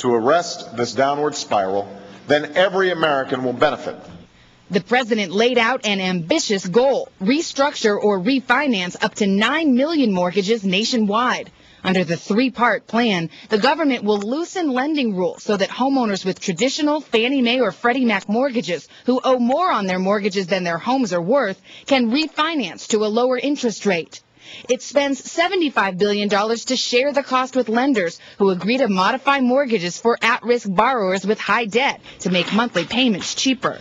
to arrest this downward spiral, then every American will benefit. The president laid out an ambitious goal: restructure or refinance up to 9 million mortgages nationwide. Under the three-part plan, the government will loosen lending rules so that homeowners with traditional Fannie Mae or Freddie Mac mortgages who owe more on their mortgages than their homes are worth can refinance to a lower interest rate. It spends $75 billion to share the cost with lenders who agree to modify mortgages for at-risk borrowers with high debt to make monthly payments cheaper,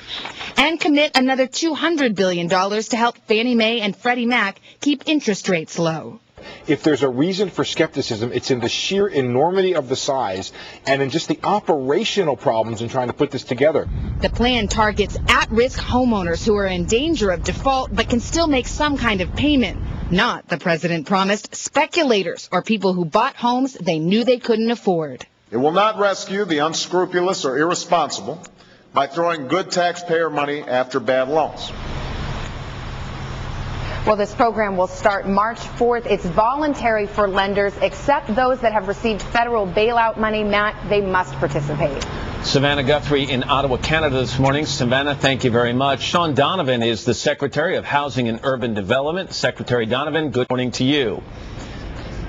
and commit another $200 billion to help Fannie Mae and Freddie Mac keep interest rates low. If there's a reason for skepticism, it's in the sheer enormity of the size and in just the operational problems in trying to put this together. The plan targets at-risk homeowners who are in danger of default but can still make some kind of payment. Not, the president promised, speculators or people who bought homes they knew they couldn't afford. It will not rescue the unscrupulous or irresponsible by throwing good taxpayer money after bad loans. Well, this program will start March 4th. It's voluntary for lenders, except those that have received federal bailout money. Matt, they must participate. Savannah Guthrie in Ottawa, Canada this morning. Savannah, thank you very much. Sean Donovan is the Secretary of Housing and Urban Development. Secretary Donovan, good morning to you.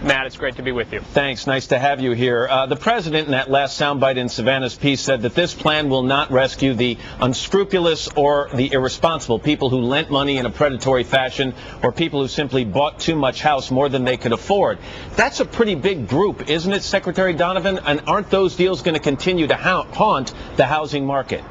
Matt, it's great to be with you. Thanks. Nice to have you here. The president, in that last soundbite in Savannah's piece, said that this plan will not rescue the unscrupulous or the irresponsible, people who lent money in a predatory fashion or people who simply bought too much house, more than they could afford. That's a pretty big group, isn't it, Secretary Donovan? And aren't those deals going to continue to haunt the housing market?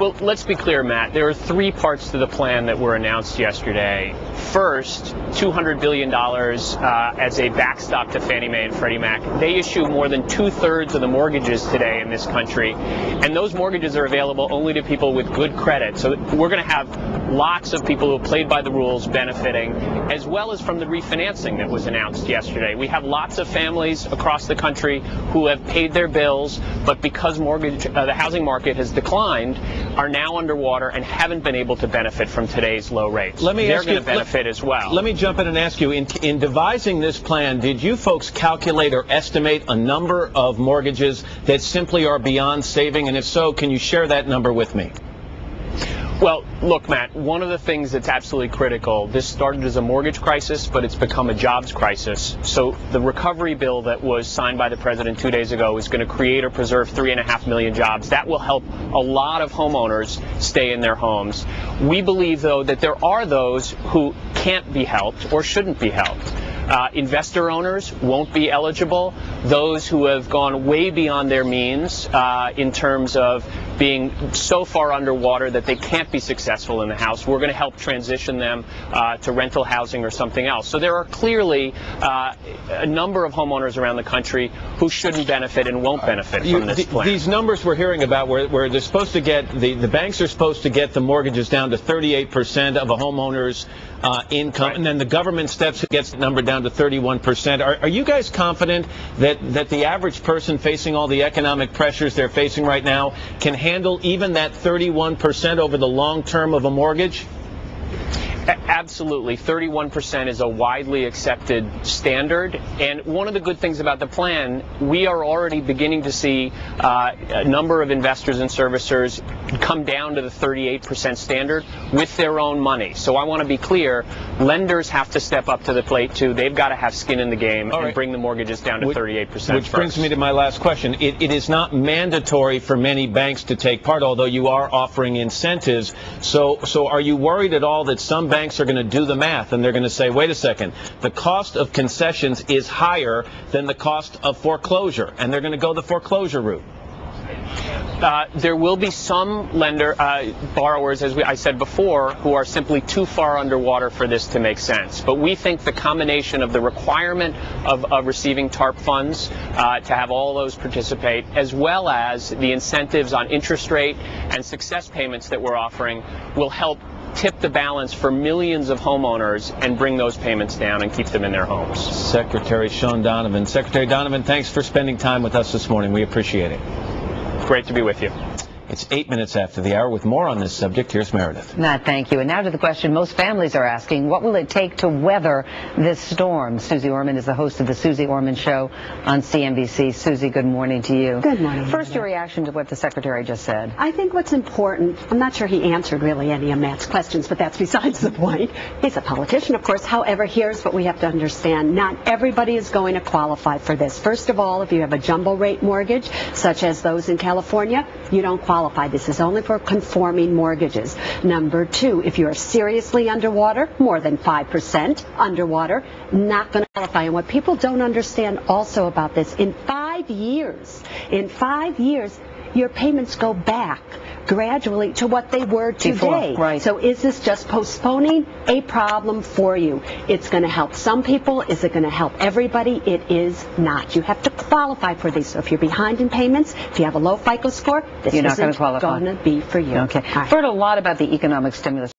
Well, let's be clear, Matt. There are three parts to the plan that were announced yesterday. First, $200 billion as a backstop to Fannie Mae and Freddie Mac. They issue more than 2/3 of the mortgages today in this country, and those mortgages are available only to people with good credit. So we're going to have lots of people who have played by the rules benefiting, as well as from the refinancing that was announced yesterday. We have lots of families across the country who have paid their bills, but because the housing market has declined, are now underwater and haven't been able to benefit from today's low rates. They're going to benefit as well. Let me jump in and ask you, in devising this plan, did you folks calculate or estimate a number of mortgages that simply are beyond saving? And if so, can you share that number with me? Well, look, Matt, one of the things that's absolutely critical, this started as a mortgage crisis, but it's become a jobs crisis. So the recovery bill that was signed by the president 2 days ago is going to create or preserve 3.5 million jobs. That will help a lot of homeowners stay in their homes. We believe, though, that there are those who can't be helped or shouldn't be helped. Investor owners won't be eligible. Those who have gone way beyond their means in terms of being so far underwater that they can't be successful in the house, we're going to help transition them to rental housing or something else. So there are clearly a number of homeowners around the country who shouldn't benefit and won't benefit from this plan. These numbers we're hearing about where they're supposed to get, the banks are supposed to get the mortgages down to 38% of a homeowner's income, right, and then the government steps and gets the number down to 31%. Are you guys confident that the average person facing all the economic pressures they're facing right now can handle even that 31% over the long term of a mortgage? Absolutely. 31% is a widely accepted standard. And one of the good things about the plan, we are already beginning to see a number of investors and servicers come down to the 38% standard with their own money. So I want to be clear, lenders have to step up to the plate too. They've got to have skin in the game and bring the mortgages down to 38%. Which brings me to my last question. It is not mandatory for many banks to take part, although you are offering incentives. So are you worried at all that some banks are going to do the math and they're going to say, wait a second, the cost of concessions is higher than the cost of foreclosure, and they're going to go the foreclosure route? There will be some borrowers, as I said before, who are simply too far underwater for this to make sense. But we think the combination of the requirement of receiving TARP funds to have all those participate, as well as the incentives on interest rate and success payments that we're offering, will help tip the balance for millions of homeowners and bring those payments down and keep them in their homes. Secretary Sean Donovan. Secretary Donovan, thanks for spending time with us this morning. We appreciate it. Great to be with you. It's 8 minutes after the hour. With more on this subject, here's Meredith. Matt, thank you. And now to the question most families are asking, what will it take to weather this storm? Susie Orman is the host of the Susie Orman Show on CNBC. Susie, good morning to you. Good morning. First, your reaction to what the Secretary just said. I think what's important, I'm not sure he answered really any of Matt's questions, but that's besides the point. He's a politician, of course. However, here's what we have to understand. Not everybody is going to qualify for this. First of all, if you have a jumbo rate mortgage, such as those in California, you don't qualify. This is only for conforming mortgages. Number two, if you're seriously underwater, more than 5% underwater, not going to qualify. And what people don't understand also about this, in 5 years, your payments go back gradually to what they were today. Before, right. So is this just postponing a problem for you? It's going to help some people. Is it going to help everybody? It is not. You have to qualify for these. So if you're behind in payments, if you have a low FICO score, this You're not going to isn't qualify. going to be for you. Okay. All right. I've heard a lot about the economic stimulus